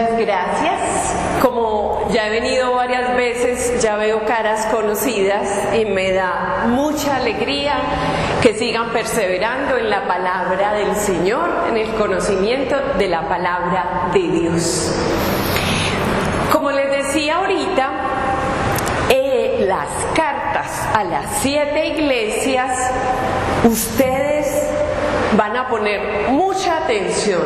Muchas gracias. Como ya he venido varias veces, ya veo caras conocidas y me da mucha alegría que sigan perseverando en la palabra del Señor, en el conocimiento de la palabra de Dios. Como les decía ahorita, las cartas a las 7 iglesias, ustedes van a poner mucha atención,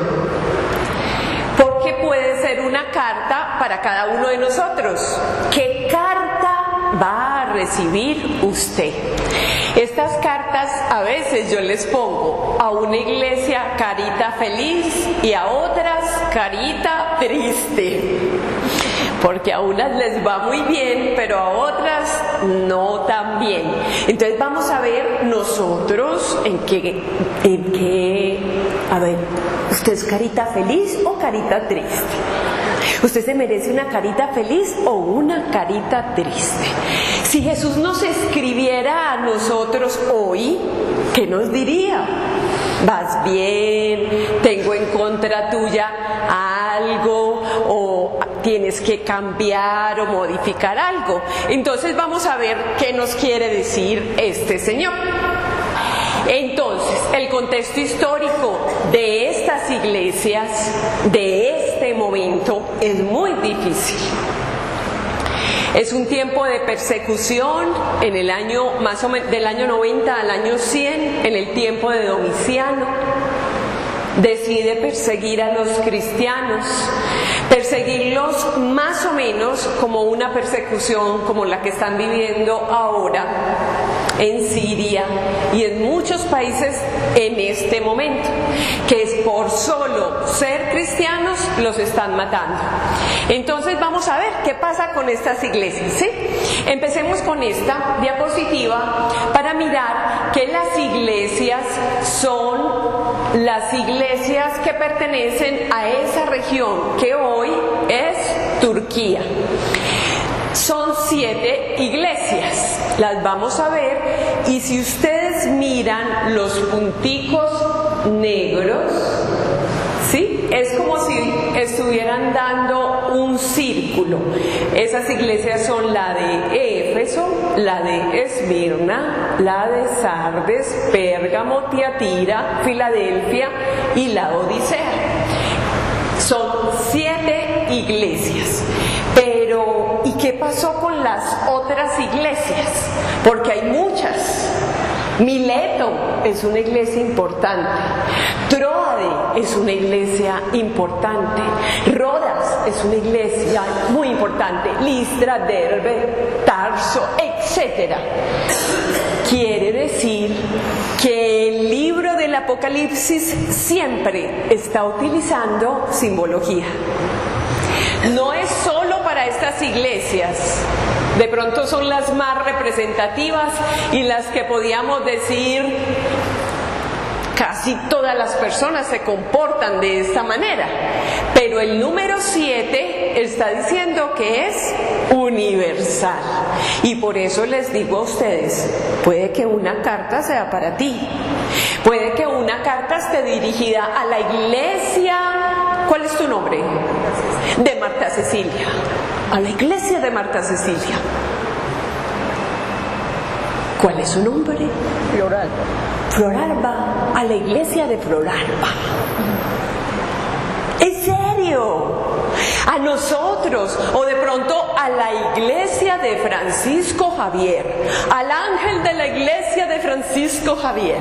porque puede ser una carta para cada uno de nosotros. ¿Qué carta va a recibir usted? Estas cartas a veces yo les pongo a una iglesia carita feliz y a otras carita triste, porque a unas les va muy bien, pero a otras no tan bien. Entonces vamos a ver nosotros en qué, a ver, ¿usted es carita feliz o carita triste? ¿Usted se merece una carita feliz o una carita triste? Si Jesús nos escribiera a nosotros hoy, ¿qué nos diría? ¿Vas bien? ¿Tengo en contra tuya algo? ¿O tienes que cambiar o modificar algo? Entonces vamos a ver qué nos quiere decir este Señor. Entonces, el contexto histórico de estas iglesias, de este momento, es muy difícil. Es un tiempo de persecución en el año más o menos del año 90 al año 100, en el tiempo de Domiciano. Decide perseguir a los cristianos, perseguirlos más o menos como una persecución como la que están viviendo ahora en Siria y en muchos países en este momento, que es por solo ser cristianos los están matando. Entonces vamos a ver qué pasa con estas iglesias, ¿sí? Empecemos con esta diapositiva para mirar que las iglesias son las iglesias que pertenecen a esa región que hoy es Turquía. Son 7 iglesias, las vamos a ver, y si ustedes miran los punticos negros, ¿sí? Es como si estuvieran dando un círculo. Esas iglesias son la de Éfeso, la de Esmirna, la de Sardes, Pérgamo, Tiatira, Filadelfia y la Odisea. Son 7 iglesias. Pero, ¿y qué pasó con las otras iglesias? Porque hay muchas. Mileto es una iglesia importante. Tróade es una iglesia importante. Rodas es una iglesia muy importante. Listra, Derbe, Tarso, etc. Quiere decir que el libro del Apocalipsis siempre está utilizando simbología. No es solo para estas iglesias, de pronto son las más representativas y las que podíamos decir casi todas las personas se comportan de esta manera, pero el número 7 está diciendo que es universal, y por eso les digo a ustedes, puede que una carta sea para ti, puede que una carta esté dirigida a la iglesia. ¿Cuál es tu nombre? De Marta Cecilia. A la iglesia de Marta Cecilia. ¿Cuál es su nombre? Floralba. Floralba. A la iglesia de Floralba. ¿En serio? A nosotros, o de pronto a la iglesia de Francisco Javier, al ángel de la iglesia de Francisco Javier.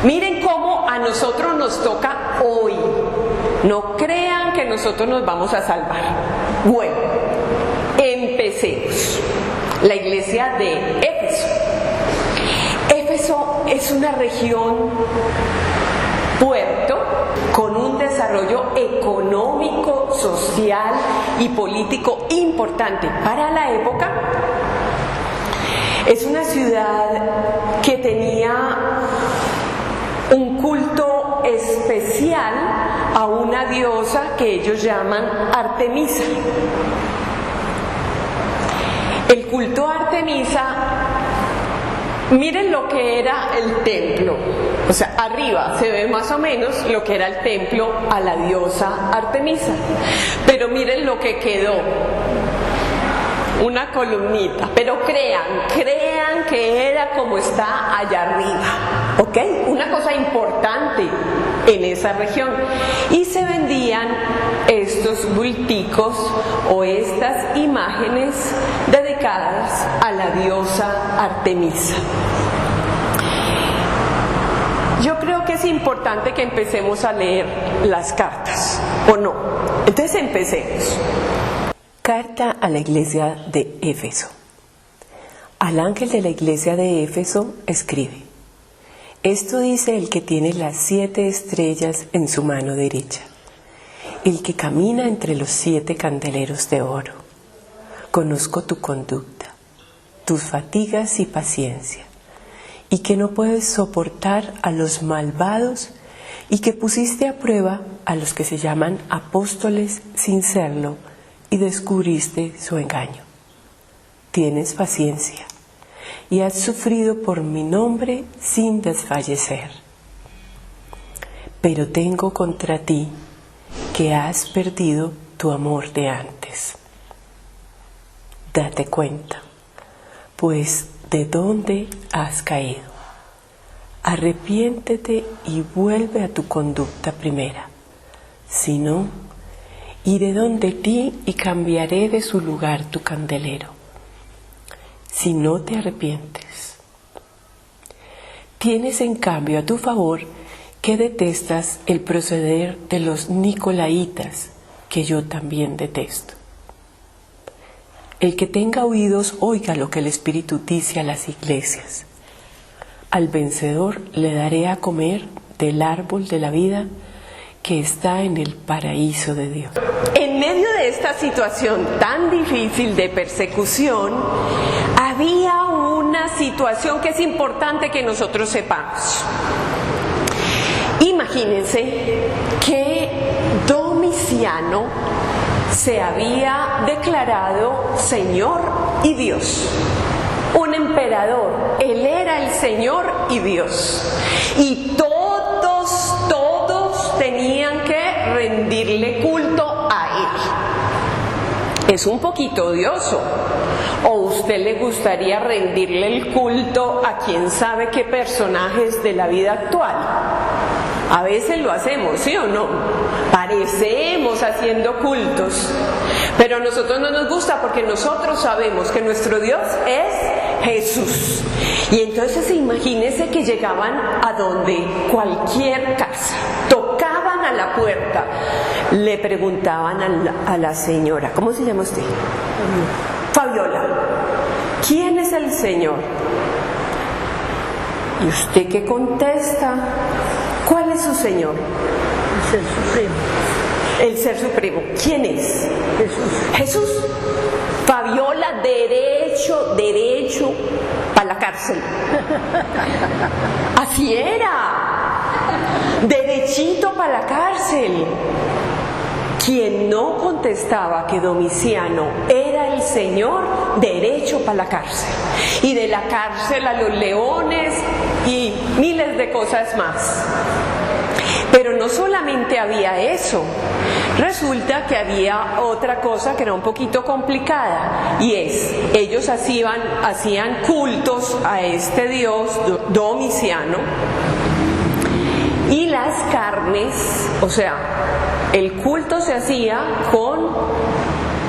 Miren cómo a nosotros nos toca hoy. No crean que nosotros nos vamos a salvar. Bueno, empecemos. La iglesia de Éfeso. Éfeso es una región puerto con un desarrollo económico, social y político importante para la época. Es una ciudad que tenía un culto especial a una diosa que ellos llaman Artemisa. El culto a Artemisa Miren lo que era el templo. O sea, arriba se ve más o menos lo que era el templo a la diosa Artemisa. Pero miren lo que quedó. Una columnita. Pero crean que era como está allá arriba. ¿Ok? Una cosa importante en esa región. Y se vendían estos bulticos o estas imágenes dedicadas a la diosa Artemisa. Yo creo que es importante que empecemos a leer las cartas, ¿o no? Entonces empecemos. Carta a la iglesia de Éfeso. Al ángel de la iglesia de Éfeso escribe: Esto dice el que tiene las 7 estrellas en su mano derecha, el que camina entre los 7 candeleros de oro. Conozco tu conducta, tus fatigas y paciencia, y que no puedes soportar a los malvados, y que pusiste a prueba a los que se llaman apóstoles sin serlo, y descubriste su engaño. Tienes paciencia, y has sufrido por mi nombre sin desfallecer. Pero tengo contra ti que has perdido tu amor de antes. Date cuenta, pues, de dónde has caído. Arrepiéntete y vuelve a tu conducta primera. Si no, iré donde ti y cambiaré de su lugar tu candelero. Si no te arrepientes. Tienes en cambio a tu favor que detestas el proceder de los nicolaitas, que yo también detesto. El que tenga oídos oiga lo que el Espíritu dice a las iglesias. Al vencedor le daré a comer del árbol de la vida que está en el paraíso de Dios. En medio de esta situación tan difícil de persecución, había una situación que es importante que nosotros sepamos. Imagínense que Domiciano se había declarado Señor y Dios. Un emperador, él era el Señor y Dios. Y todos tenían que rendirle culto a él. Es un poquito odioso. ¿O usted le gustaría rendirle el culto a quién sabe qué personajes de la vida actual? A veces lo hacemos, ¿sí o no? Parecemos haciendo cultos, pero a nosotros no nos gusta porque nosotros sabemos que nuestro Dios es Jesús. Y entonces imagínense que llegaban a donde cualquier casa, tocaban a la puerta, le preguntaban a la señora, ¿cómo se llama usted? Fabiola, ¿quién es el Señor? ¿Y usted qué contesta? ¿Cuál es su Señor? El Ser Supremo. El Ser Supremo. ¿Quién es? Jesús. Jesús. Fabiola, derecho para la cárcel. Así era. Derechito para la cárcel. Quien no contestaba que Domiciano era el Señor, derecho para la cárcel. Y de la cárcel a los leones y miles de cosas más. Pero no solamente había eso. Resulta que había otra cosa que era un poquito complicada, y es, ellos hacían cultos a este dios Domiciano, y las carnes, o sea, el culto se hacía con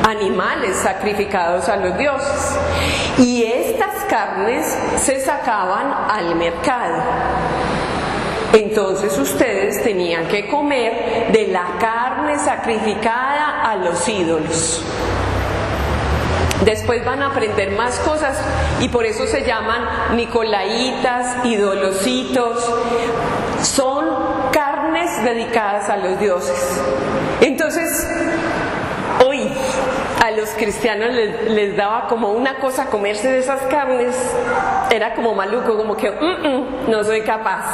animales sacrificados a los dioses, y estas carnes se sacaban al mercado. Entonces ustedes tenían que comer de la carne sacrificada a los ídolos. Después van a aprender más cosas y por eso se llaman nicolaitas, idolocitos. Son carnes dedicadas a los dioses. Entonces, hoy a los cristianos les daba como una cosa comerse de esas carnes. Era como maluco, como que no soy capaz.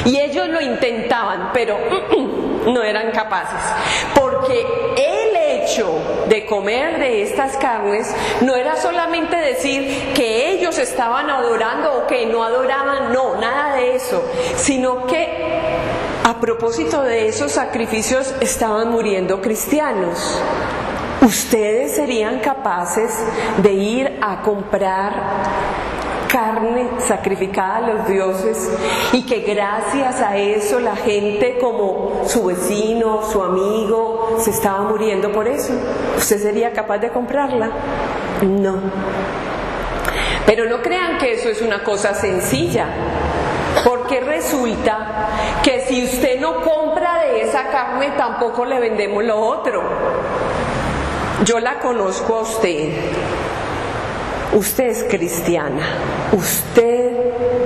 Y ellos lo intentaban, pero no eran capaces. Porque el hecho hecho de comer de estas carnes no era solamente decir que ellos estaban adorando o que no adoraban, no, nada de eso, sino que a propósito de esos sacrificios estaban muriendo cristianos. ¿Ustedes serían capaces de ir a comprar carne sacrificada a los dioses y que gracias a eso la gente como su vecino, su amigo, se estaba muriendo por eso? ¿Usted sería capaz de comprarla? No. Pero no crean que eso es una cosa sencilla, porque resulta que si usted no compra de esa carne, tampoco le vendemos lo otro. Yo la conozco a usted. Usted es cristiana. Usted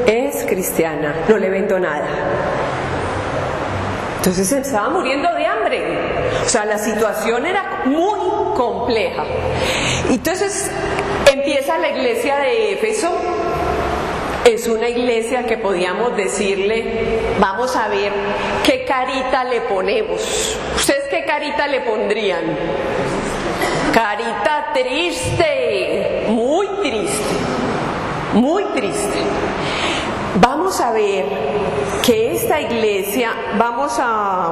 es cristiana. No le vendo nada. Entonces se estaba muriendo de hambre. O sea, la situación era muy compleja. Entonces empieza la iglesia de Éfeso. Es una iglesia que podíamos decirle, vamos a ver qué carita le ponemos. ¿Ustedes qué carita le pondrían? Carita triste, muy triste, muy triste. Vamos a ver que esta iglesia, vamos a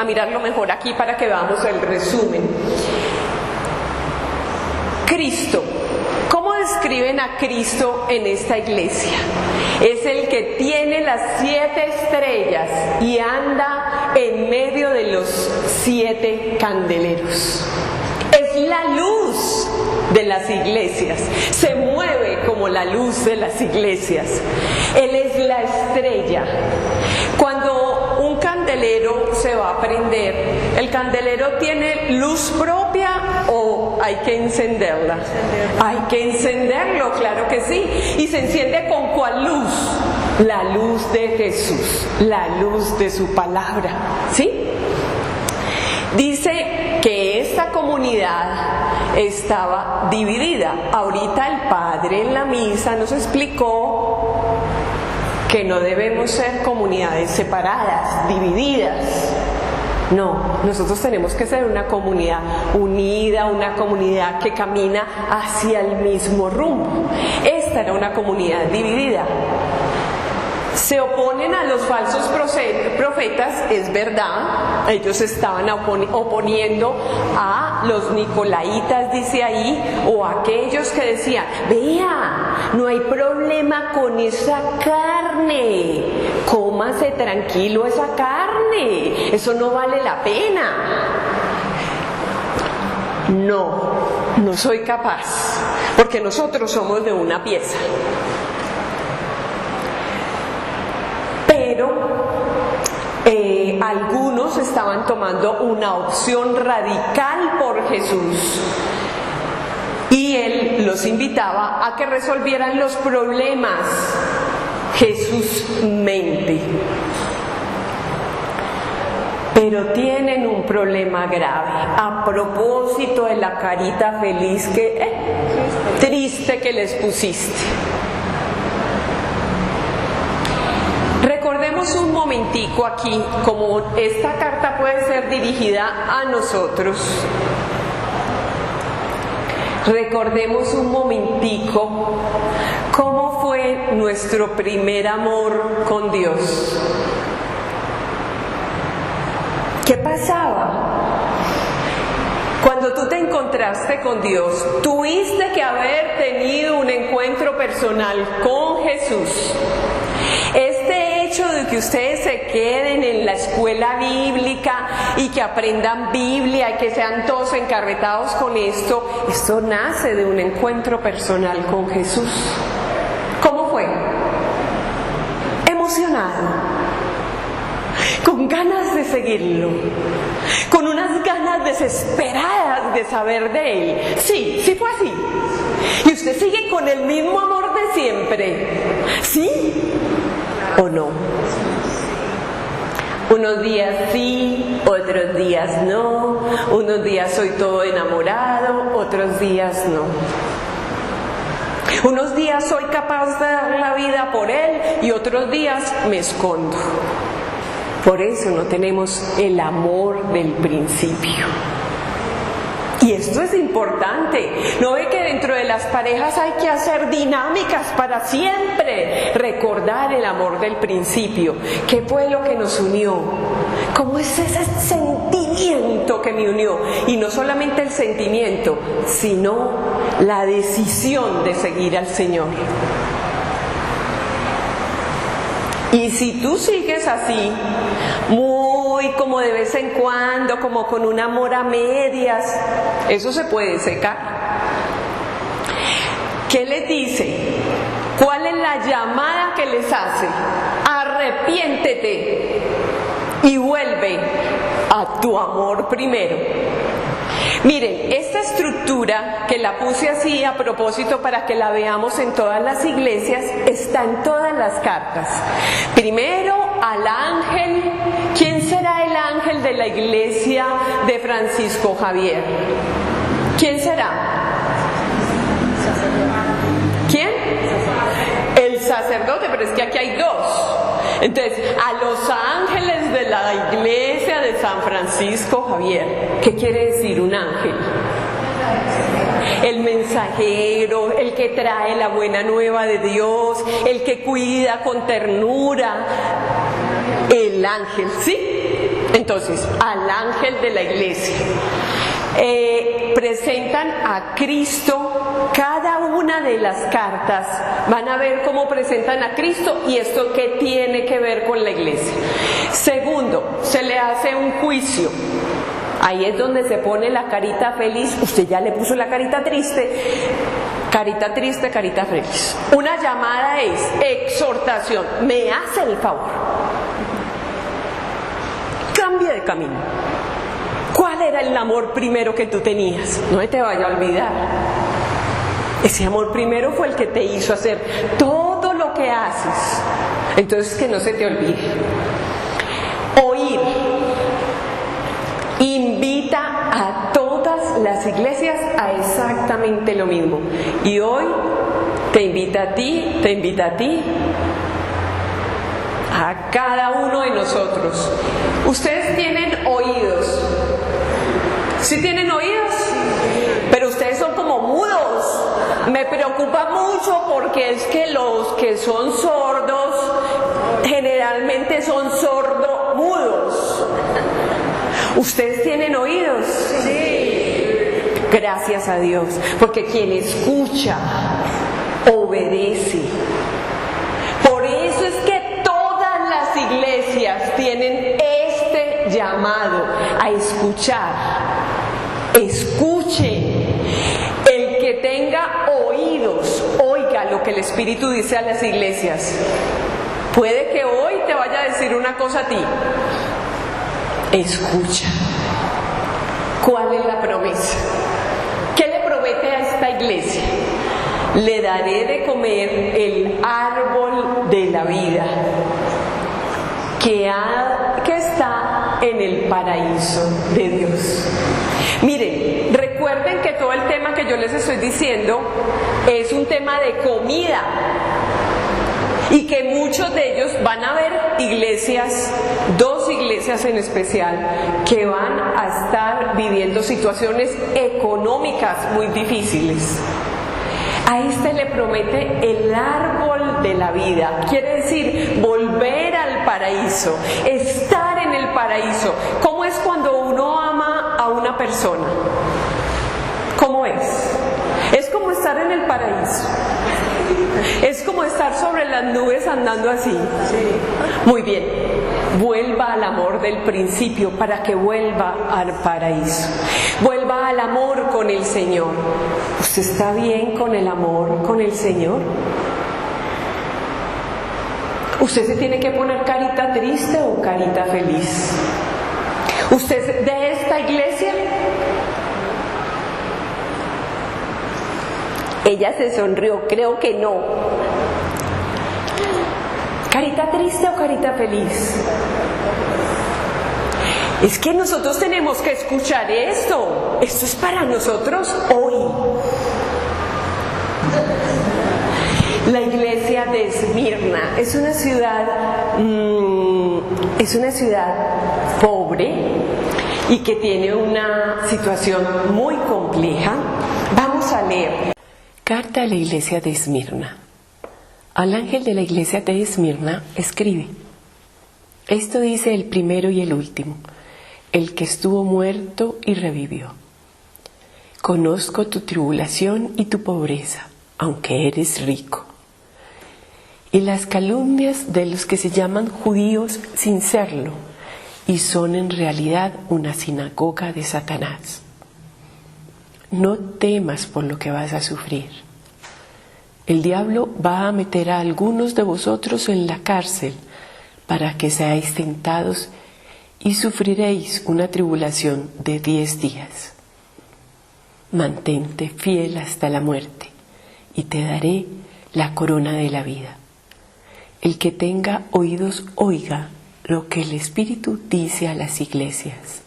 mirarlo mejor aquí para que veamos el resumen. Cristo. ¿Cómo describen a Cristo en esta iglesia? Es el que tiene las 7 estrellas y anda en medio de los 7 candeleros. Es la luz de las iglesias, se mueve como la luz de las iglesias. Él es la estrella. Cuando un candelero se va a prender, ¿el candelero tiene luz propia o hay que encenderla? Hay que encenderlo, claro que sí. ¿Y se enciende con cuál luz? La luz de Jesús, la luz de su palabra, ¿sí? Dice que esta comunidad estaba dividida. Ahorita el Padre en la misa nos explicó que no debemos ser comunidades separadas, divididas. No, nosotros tenemos que ser una comunidad unida, una comunidad que camina hacia el mismo rumbo. Esta era una comunidad dividida. Se oponen a los falsos profetas, es verdad, ellos estaban oponiendo a los nicolaitas, dice ahí, o a aquellos que decían, vea, no hay problema con esa carne, cómase tranquilo esa carne, eso no vale la pena. No soy capaz, porque nosotros somos de una pieza. Pero algunos estaban tomando una opción radical por Jesús y Él los invitaba a que resolvieran los problemas. Jesús mente. Pero tienen un problema grave. A propósito de la carita feliz triste que les pusiste. Recordemos un momentico aquí, como esta carta puede ser dirigida a nosotros. Recordemos un momentico cómo fue nuestro primer amor con Dios. ¿Qué pasaba? Cuando tú te encontraste con Dios, tuviste que haber tenido un encuentro personal con Jesús. Este hecho de que ustedes se queden en la escuela bíblica y que aprendan Biblia y que sean todos encarretados con esto nace de un encuentro personal con Jesús. ¿Cómo fue? Emocionado, con ganas de seguirlo, con unas ganas desesperadas de saber de Él. Sí fue así. Y usted sigue con el mismo amor de siempre, ¿sí o no? Unos días sí, otros días no, unos días soy todo enamorado, otros días no. Unos días soy capaz de dar la vida por Él y otros días me escondo. Por eso no tenemos el amor del principio. Y esto es importante. ¿No ve que dentro de las parejas hay que hacer dinámicas para siempre recordar el amor del principio? ¿Qué fue lo que nos unió? ¿Cómo es ese sentimiento que me unió? Y no solamente el sentimiento, sino la decisión de seguir al Señor. Y si tú sigues así, muy como de vez en cuando, como con un amor a medias, eso se puede secar. ¿Qué les dice? ¿Cuál es la llamada que les hace? Arrepiéntete y vuelve a tu amor primero. Miren, esta estructura que la puse así a propósito para que la veamos en todas las iglesias, está en todas las cartas. Primero al ángel. ¿Quién será el ángel de la iglesia de Francisco Javier? ¿Quién será? ¿Quién? El sacerdote, pero es que aquí hay dos. Entonces, a los ángeles de la iglesia de San Francisco Javier. ¿Qué quiere decir un ángel? El mensajero, el que trae la buena nueva de Dios, el que cuida con ternura. El ángel, ¿sí? Entonces, al ángel de la iglesia. Presentan a Cristo. Cada una de las cartas van a ver cómo presentan a Cristo y esto qué tiene que ver con la iglesia. Segundo, se le hace un juicio. Ahí es donde se pone la carita feliz. Usted ya le puso la carita triste. Carita triste, carita feliz. Una llamada es exhortación. Me hace el favor. Cambia de camino. ¿Cuál era el amor primero que tú tenías? No te vaya a olvidar. Ese amor primero fue el que te hizo hacer todo lo que haces. Entonces que no se te olvide. Oír. Invita a todas las iglesias a exactamente lo mismo. Y hoy te invita a ti, a cada uno de nosotros. Ustedes tienen oídos. ¿Sí tienen oídos? Pero ustedes son como mudos. Me preocupa mucho porque es que los que son sordos generalmente son sordomudos. ¿Ustedes tienen oídos? Sí. Gracias a Dios, porque quien escucha, obedece. Por eso es que todas las iglesias tienen este llamado a escuchar. Escuchen. El que tenga oídos, oiga lo que el Espíritu dice a las iglesias. Puede que hoy te vaya a decir una cosa a ti. Escucha. ¿Cuál es la promesa? ¿Qué le promete a esta iglesia? Le daré de comer el árbol de la vida que está en el paraíso de Dios. Miren, recuerden que todo el tema que yo les estoy diciendo es un tema de comida. Y que muchos de ellos van a ver iglesias, dos iglesias en especial, que van a estar viviendo situaciones económicas muy difíciles. A este le promete el árbol de la vida, quiere decir volver al paraíso, estar en el paraíso. ¿Cómo es cuando uno ama a una persona? ¿Cómo es? Es como estar en el paraíso. Es como estar sobre las nubes andando así. Sí. Muy bien. Vuelva al amor del principio para que vuelva al paraíso. Vuelva al amor con el Señor. ¿Usted está bien con el amor con el Señor? ¿Usted se tiene que poner carita triste o carita feliz? ¿Usted es de esta iglesia? Ella se sonrió, creo que no. ¿Carita triste o carita feliz? Es que nosotros tenemos que escuchar esto. Esto es para nosotros hoy. La iglesia de Esmirna es una ciudad es una ciudad pobre y que tiene una situación muy compleja. Vamos a leer. Carta a la iglesia de Esmirna. Al ángel de la iglesia de Esmirna escribe: esto dice el primero y el último, el que estuvo muerto y revivió. Conozco tu tribulación y tu pobreza, aunque eres rico, y las calumnias de los que se llaman judíos sin serlo, y son en realidad una sinagoga de Satanás. No temas por lo que vas a sufrir. El diablo va a meter a algunos de vosotros en la cárcel para que seáis tentados y sufriréis una tribulación de 10 días. Mantente fiel hasta la muerte y te daré la corona de la vida. El que tenga oídos oiga lo que el Espíritu dice a las iglesias.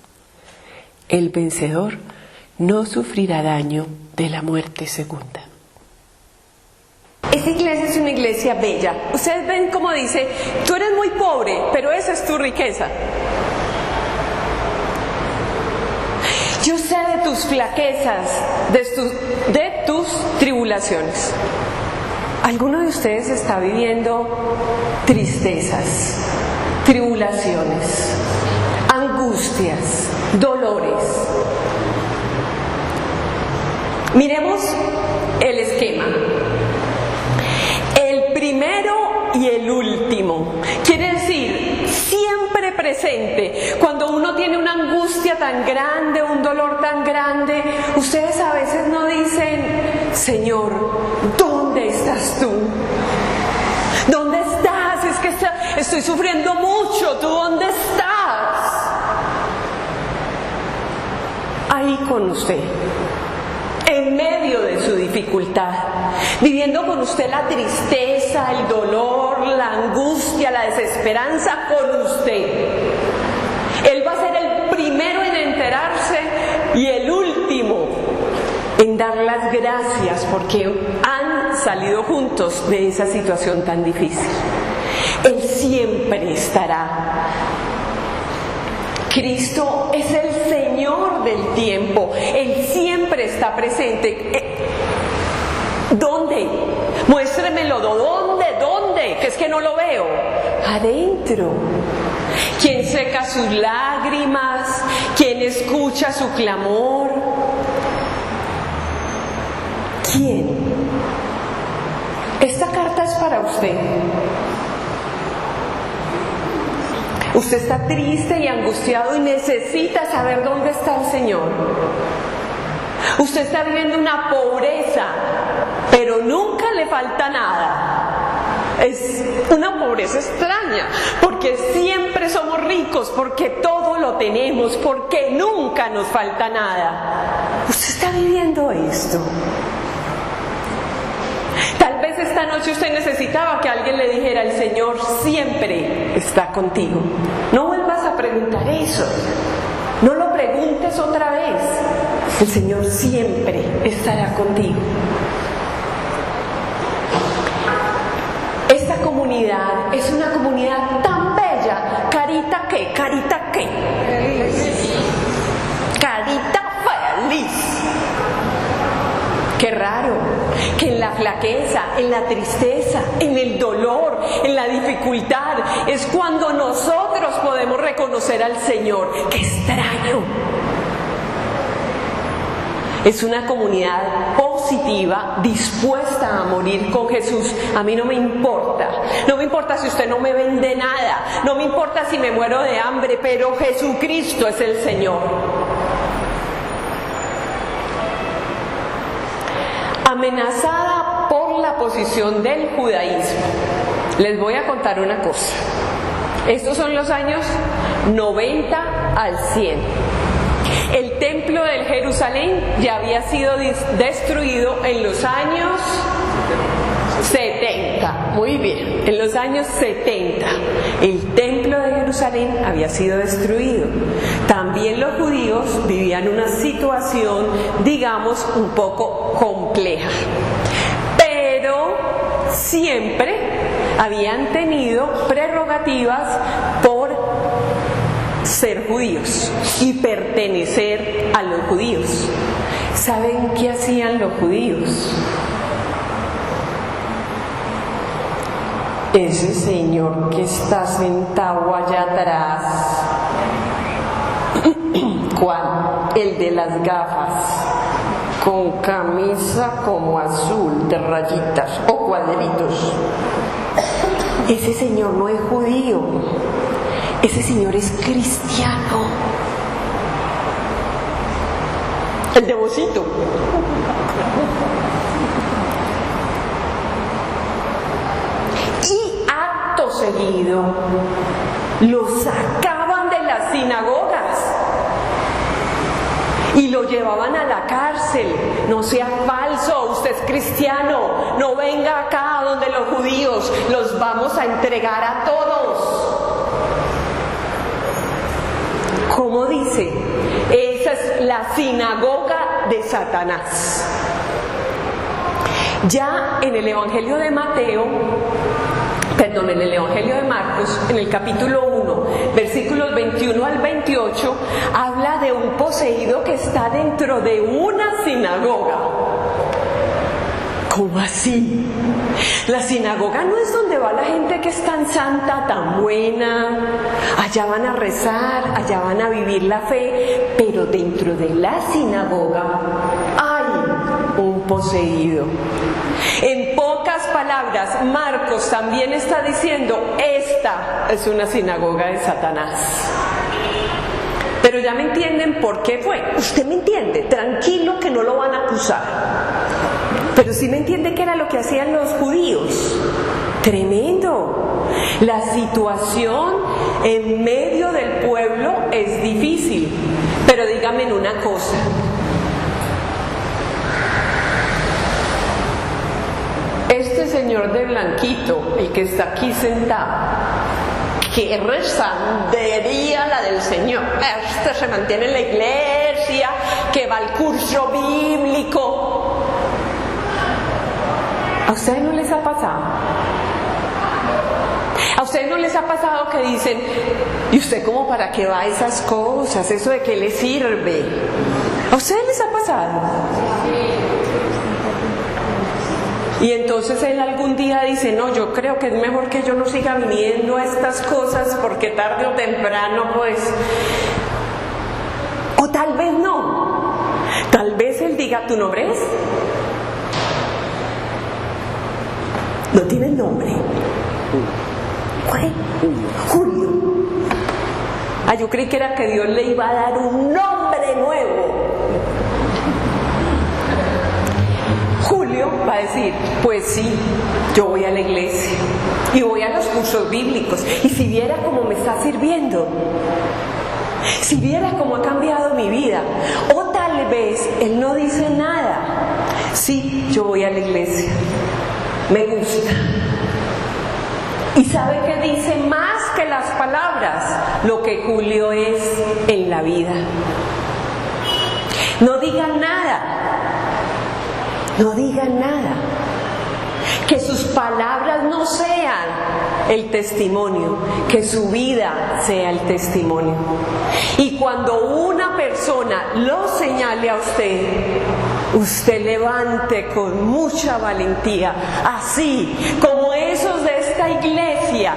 El vencedor no sufrirá daño de la muerte segunda. Esta iglesia es una iglesia bella. Ustedes ven cómo dice, tú eres muy pobre, pero esa es tu riqueza. Yo sé de tus flaquezas, de tus tribulaciones. ¿Alguno de ustedes está viviendo tristezas, tribulaciones, angustias, dolores? Miremos el esquema. El primero y el último. Quiere decir, siempre presente. Cuando uno tiene una angustia tan grande, un dolor tan grande, ustedes a veces no dicen, Señor, ¿dónde estás tú? ¿Dónde estás? Es que estoy sufriendo mucho. ¿Tú dónde estás? Ahí con usted, en medio de su dificultad, viviendo con usted la tristeza, el dolor, la angustia, la desesperanza con usted. Él va a ser el primero en enterarse y el último en dar las gracias porque han salido juntos de esa situación tan difícil. Él siempre estará. Cristo es el Señor del tiempo. Él siempre está presente. ¿Dónde? Muéstremelo. ¿Dónde? ¿Dónde? Que es que no lo veo. Adentro. ¿Quién seca sus lágrimas? ¿Quién escucha su clamor? ¿Quién? Esta carta es para usted. Usted está triste y angustiado y necesita saber dónde está el Señor. Usted está viviendo una pobreza, pero nunca le falta nada. Es una pobreza extraña, porque siempre somos ricos, porque todo lo tenemos, porque nunca nos falta nada. Usted está viviendo esto. Tal vez esta noche usted necesitaba que alguien le dijera, el Señor siempre está contigo. No vuelvas a preguntar eso. No lo preguntes otra vez. El Señor siempre estará contigo. Esta comunidad es una comunidad tan bella. ¿Carita qué? ¿Carita qué? Carita feliz. Qué raro que en la flaqueza, en la tristeza, en el dolor, en la dificultad, es cuando nosotros podemos reconocer al Señor. ¡Qué extraño! Es una comunidad positiva, dispuesta a morir con Jesús. A mí no me importa. No me importa si usted no me vende nada. No me importa si me muero de hambre, pero Jesucristo es el Señor. Amenazada por la posición del judaísmo. Les voy a contar una cosa. Estos son los años 90 al 100. El templo del Jerusalén ya había sido destruido en los años 70. Muy bien, en los años 70. El templo de Jerusalén había sido destruido. También los judíos vivían una situación, digamos, un poco compleja. Pero siempre habían tenido prerrogativas por ser judíos y pertenecer a los judíos. ¿Saben qué hacían los judíos? Ese señor que está sentado allá atrás, ¿cuál? El de las gafas, con camisa como azul de rayitas o cuadritos. Ese señor no es judío, ese señor es cristiano. El de Bocito. Y acto seguido lo sacaban de las sinagogas y lo llevaban a la cárcel. No sea falso, usted es cristiano, no venga acá donde los judíos, los vamos a entregar a todos. ¿Cómo dice? Esa es la sinagoga de Satanás. Ya en el Evangelio de en el Evangelio de Marcos, en el capítulo 1, versículos 21 al 28, habla de un poseído que está dentro de una sinagoga. ¿Cómo así? La sinagoga no es donde va la gente que es tan santa, tan buena. Allá van a rezar, allá van a vivir la fe, pero dentro de la sinagoga hay un poseído. En pocas palabras, Marcos también está diciendo, esta es una sinagoga de Satanás. Pero ya me entienden por qué fue. Usted me entiende, tranquilo que no lo van a acusar. Pero sí me entiende que era lo que hacían los judíos. Tremendo. La situación en medio del pueblo es difícil. Pero díganme una cosa. Este señor de blanquito, el que está aquí sentado, qué rezandería la del Señor. Este se mantiene en la iglesia, que va al curso bíblico. ¿A ustedes no les ha pasado? ¿A ustedes no les ha pasado que dicen, ¿y usted cómo para qué va a esas cosas? ¿Eso de qué le sirve? ¿A ustedes les ha pasado? Y entonces él algún día dice, no, yo creo que es mejor que yo no siga viniendo a estas cosas porque tarde o temprano pues... O tal vez no. Tal vez él diga, ¿tu nombre es? No tiene nombre. ¿Cuál? Julio. Ah, yo creí que era que Dios le iba a dar un nombre nuevo. Julio va a decir, pues sí, yo voy a la iglesia y voy a los cursos bíblicos y si viera cómo me está sirviendo, si viera cómo ha cambiado mi vida. O tal vez él no dice nada. Sí, yo voy a la iglesia, me gusta. ¿Y sabe qué dice más que las palabras? Lo que Julio es en la vida. No digan nada. No digan nada. Que sus palabras no sean el testimonio, que su vida sea el testimonio. Y cuando una persona lo señale a usted, usted levante con mucha valentía, así como esos de esta iglesia,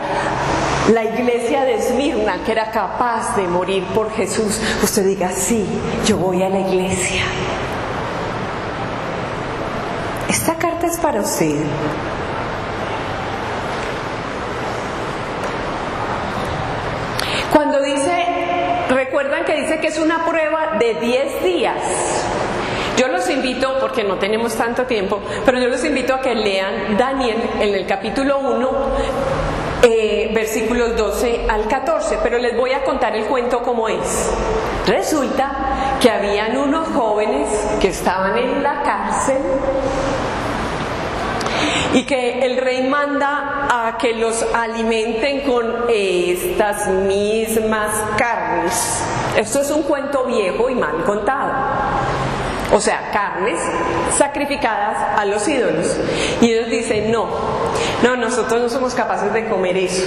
la iglesia de Esmirna, que era capaz de morir por Jesús. Usted diga, sí, yo voy a la iglesia. Esta carta es para usted. Cuando dice, recuerdan que dice que es una prueba de 10 días. Yo los invito, porque no tenemos tanto tiempo, pero yo los invito a que lean Daniel en el capítulo 1, versículos 12 al 14, pero les voy a contar el cuento como es. Resulta que habían unos jóvenes que estaban en la cárcel y que el rey manda a que los alimenten con estas mismas carnes. Esto es un cuento viejo y mal contado. o sea, carnes sacrificadas a los ídolos. Y ellos dicen, no, nosotros no somos capaces de comer eso.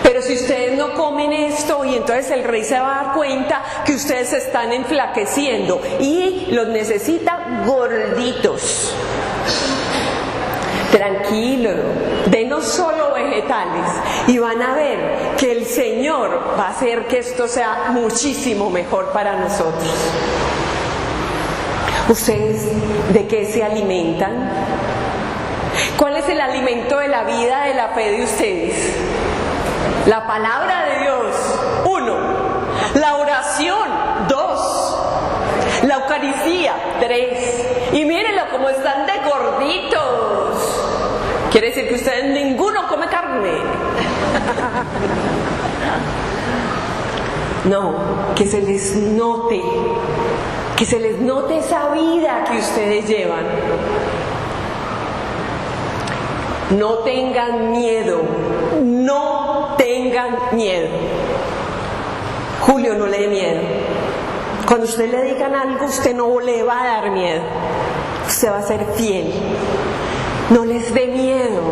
Pero si ustedes no comen esto, y entonces el rey se va a dar cuenta que ustedes se están enflaqueciendo y los necesita gorditos. Tranquilo, denos solo vegetales y van a ver que el Señor va a hacer que esto sea muchísimo mejor para nosotros. ¿Ustedes de qué se alimentan? ¿Cuál es el alimento de la vida, de la fe de ustedes? La palabra de Dios, 1. La oración, 2. La Eucaristía, 3. Y mírenlo como están de gorditos. Quiere decir que ustedes ninguno come carne. No, que se les note esa vida que ustedes llevan. No tengan miedo, no tengan miedo. Julio, no le dé miedo. Cuando usted le digan algo, usted no le va a dar miedo. Usted va a ser fiel. No les dé miedo.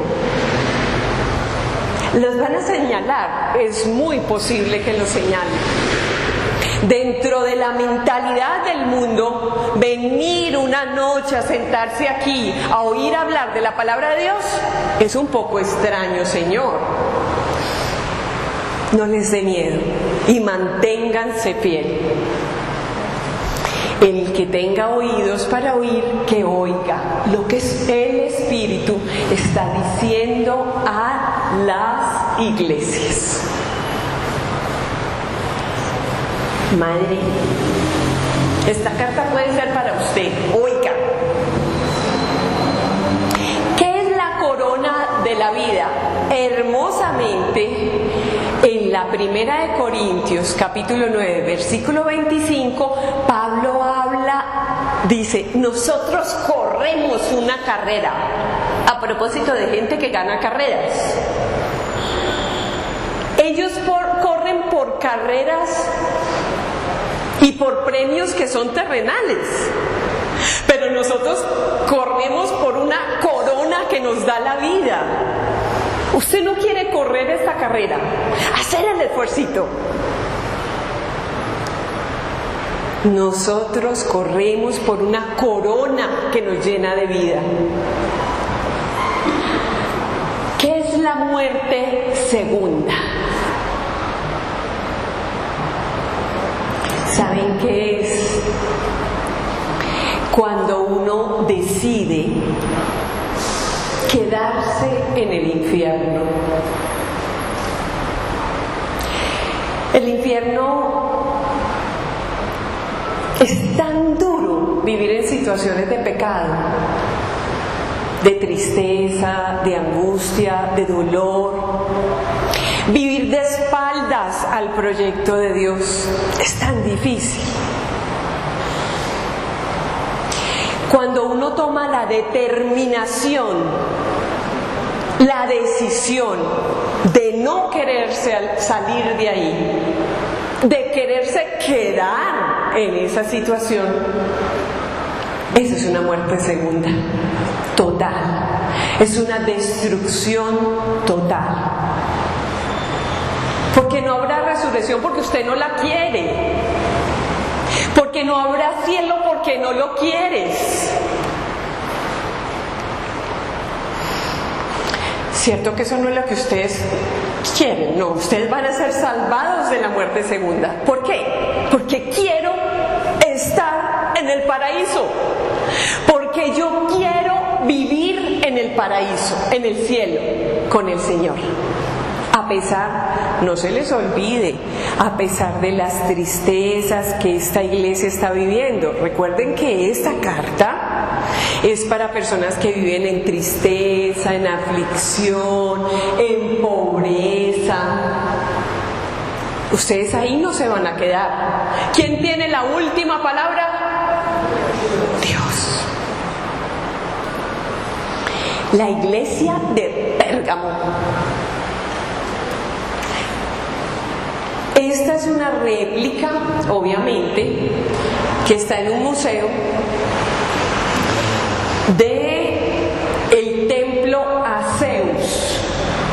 Los van a señalar, es muy posible que los señalen. Dentro de la mentalidad del mundo, venir una noche a sentarse aquí a oír hablar de la palabra de Dios es un poco extraño, Señor. No les dé miedo y manténganse fiel. El que tenga oídos para oír, que oiga lo que el Espíritu está diciendo a las iglesias. Madre, esta carta puede ser para usted. Oiga, ¿qué es la corona de la vida? Hermosamente, en la primera de Corintios, capítulo 9, versículo 25, Pablo dice, nosotros corremos una carrera. A propósito de gente que gana carreras. Ellos corren por carreras y por premios que son terrenales. Pero nosotros corremos por una corona que nos da la vida. Usted no quiere correr esta carrera, hacer el esfuercito. Nosotros corremos por una corona que nos llena de vida. ¿Qué es la muerte segunda? ¿Saben qué es? Cuando uno decide quedarse en el infierno. El infierno es tan duro vivir en situaciones de pecado, de tristeza, de angustia, de dolor. Vivir de espaldas al proyecto de Dios es tan difícil. Cuando uno toma la determinación, la decisión de no quererse salir de ahí, de quererse quedar en esa situación, eso es una muerte segunda, total. Es una destrucción total. Porque no habrá resurrección porque usted no la quiere. Porque no habrá cielo porque no lo quieres. Cierto que eso no es lo que ustedes quieren. No, ustedes van a ser salvados de la muerte segunda. ¿Por qué? Porque quiero estar en el paraíso. Porque yo quiero vivir en el paraíso, en el cielo, con el Señor. A pesar, no se les olvide, a pesar de las tristezas que esta iglesia está viviendo. Recuerden que esta carta es para personas que viven en tristeza, en aflicción, en pobreza. Ustedes ahí no se van a quedar. ¿Quién tiene la última palabra? Dios. La iglesia de Pérgamo. Esta Esta es una réplica, obviamente, que está en un museo de el templo a Zeus,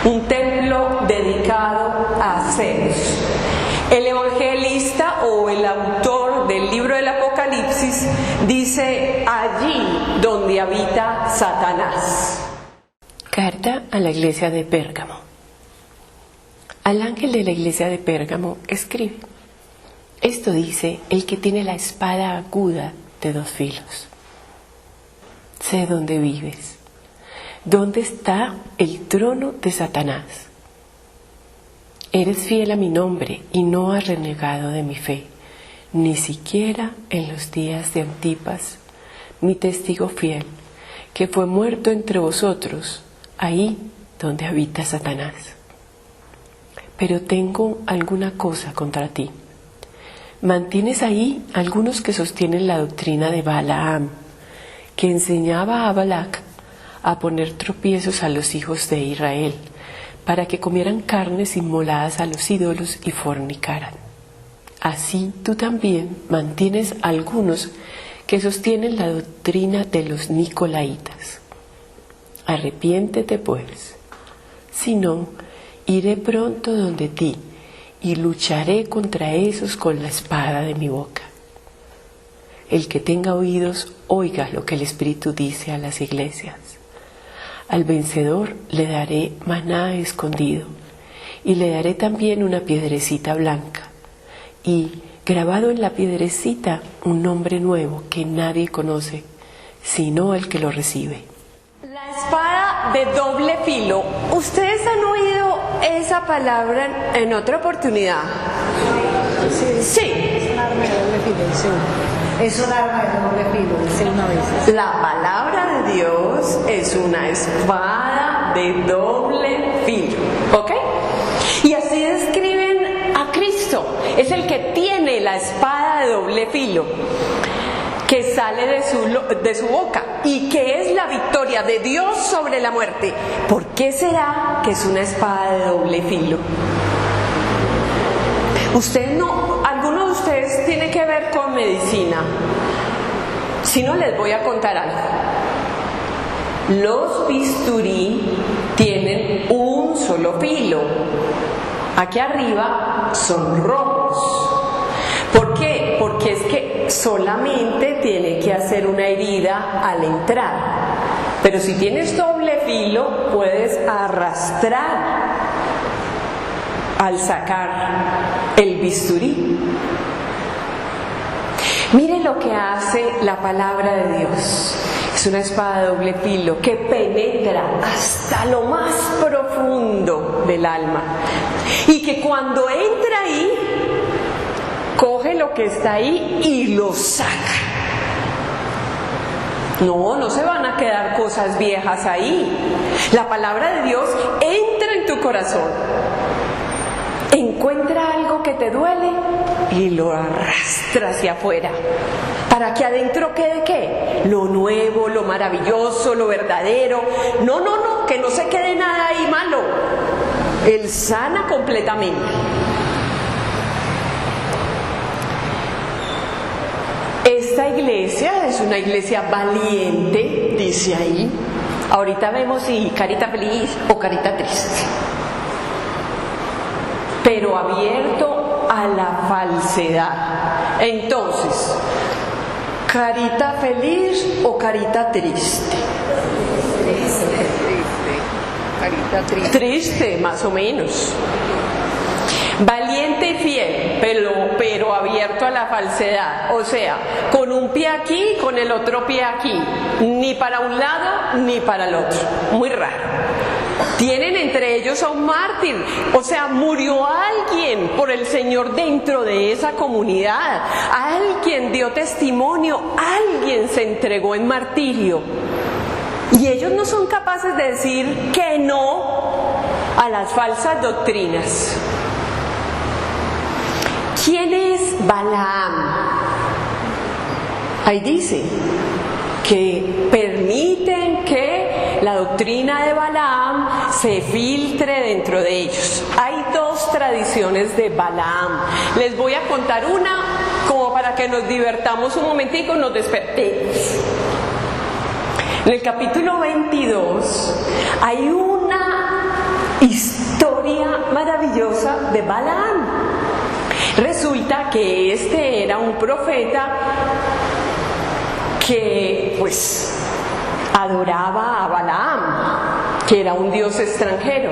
un templo dedicado a Zeus. El evangelista o el autor del libro del Apocalipsis dice: allí donde habita Satanás. Carta a la iglesia de Pérgamo. Al ángel de la iglesia de Pérgamo escribe: esto dice el que tiene la espada aguda de 2 filos. Sé dónde vives, dónde está el trono de Satanás. Eres fiel a mi nombre y no has renegado de mi fe, ni siquiera en los días de Antipas, mi testigo fiel, que fue muerto entre vosotros, ahí donde habita Satanás. Pero tengo alguna cosa contra ti. Mantienes ahí algunos que sostienen la doctrina de Balaam, que enseñaba a Balac a poner tropiezos a los hijos de Israel, para que comieran carnes inmoladas a los ídolos y fornicaran. Así tú también mantienes algunos que sostienen la doctrina de los nicolaitas. Arrepiéntete pues, si no, iré pronto donde ti y lucharé contra esos con la espada de mi boca. El que tenga oídos, oiga lo que el Espíritu dice a las iglesias. Al vencedor le daré maná escondido, y le daré también una piedrecita blanca, y grabado en la piedrecita un nombre nuevo que nadie conoce, sino el que lo recibe. La espada de doble filo. ¿Ustedes han oído esa palabra en otra oportunidad? Sí. Es un arma de doble filo, dice uno. Es un arma de doble filo, dice uno a veces. La palabra de Dios es una espada de doble filo, ¿ok? Y así describen a Cristo. Es el que tiene la espada de doble filo que sale de su boca y que es la victoria de Dios sobre la muerte. ¿Por qué será que es una espada de doble filo? ¿Alguno de ustedes tiene que ver con medicina? Si no, les voy a contar algo. Los bisturí tienen un solo filo. Aquí arriba son rojos. ¿Por qué? Porque es que solamente tiene que hacer una herida al entrar. Pero si tienes doble filo, puedes arrastrar al sacar el bisturí. Mire lo que hace la palabra de Dios. Es una espada de doble filo que penetra hasta lo más profundo del alma. Y que cuando entra ahí, coge lo que está ahí y lo saca. No se van a quedar cosas viejas ahí. La palabra de Dios entra en tu corazón. Encuentra algo que te duele y lo arrastra hacia afuera. Para que adentro quede ¿qué? Lo nuevo, lo maravilloso, lo verdadero. No, que no se quede nada ahí malo. Él sana completamente. Esta iglesia es una iglesia valiente, dice ahí. Ahorita vemos si carita feliz o carita triste. Pero abierto a la falsedad. Entonces, ¿carita feliz o carita triste? Carita triste. Triste, más o menos. Valiente y fiel, pero abierto a la falsedad. O sea, con un pie aquí, con el otro pie aquí. Ni para un lado, ni para el otro. Muy raro. Tienen entre ellos a un mártir, o sea, murió alguien por el Señor dentro de esa comunidad, alguien dio testimonio, alguien se entregó en martirio. Y ellos no son capaces de decir que no a las falsas doctrinas. ¿Quién es Balaam? Ahí dice que permiten que la doctrina de Balaam se filtre dentro de ellos. Hay 2 tradiciones de Balaam. Les voy a contar una como para que nos divertamos un momentico y nos despertemos. En el capítulo 22 hay una historia maravillosa de Balaam. Resulta que este era un profeta que pues adoraba a Balaam, que era un dios extranjero,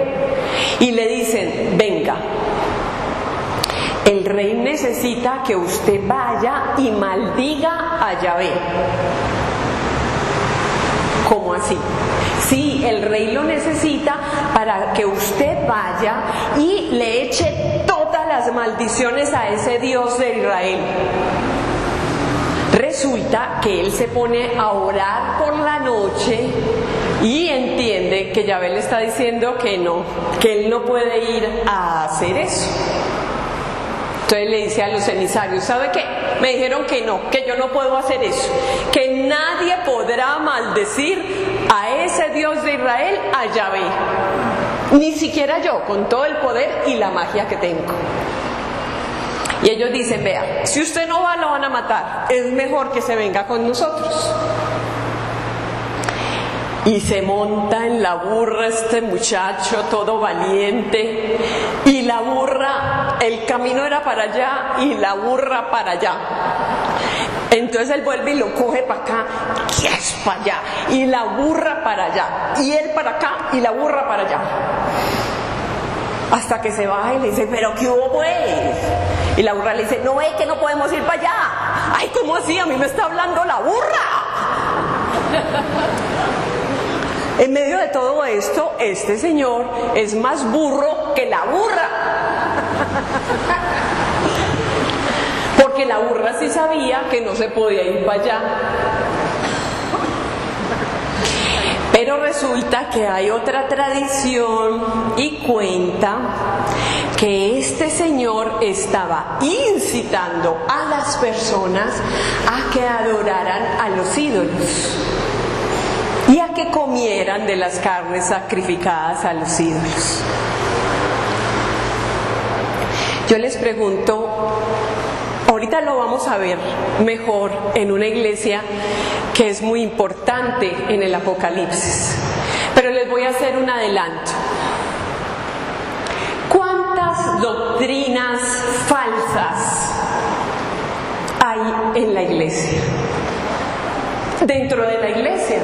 y le dicen: venga, el rey necesita que usted vaya y maldiga a Yahvé. ¿Cómo así? Sí, el rey lo necesita para que usted vaya y le eche todas las maldiciones a ese Dios de Israel. Resulta que él se pone a orar por la noche y entiende que Yahvé le está diciendo que no, que él no puede ir a hacer eso. Entonces le dice a los emisarios: ¿sabe qué? Me dijeron que no, que yo no puedo hacer eso, que nadie podrá maldecir a ese Dios de Israel, a Yahvé, ni siquiera yo, con todo el poder y la magia que tengo. Y ellos dicen: vea, si usted no va, lo van a matar, es mejor que se venga con nosotros. Y se monta en la burra este muchacho todo valiente, y la burra, el camino era para allá y la burra para allá. Entonces él vuelve y lo coge para acá, y es para allá, y la burra para allá, y él para acá y la burra para allá. Hasta que se baja y le dice: ¿pero qué hubo pues? Y la burra le dice: no, es que no podemos ir para allá. Ay, ¿cómo así? A mí me está hablando la burra. En medio de todo esto, este señor es más burro que la burra. Porque la burra sí sabía que no se podía ir para allá. Pero resulta que hay otra tradición y cuenta que este señor estaba incitando a las personas a que adoraran a los ídolos y a que comieran de las carnes sacrificadas a los ídolos. Yo les pregunto, ahorita lo vamos a ver mejor en una iglesia que es muy importante en el Apocalipsis, pero les voy a hacer un adelanto. ¿Cuántas doctrinas falsas hay en la iglesia? Dentro de la iglesia.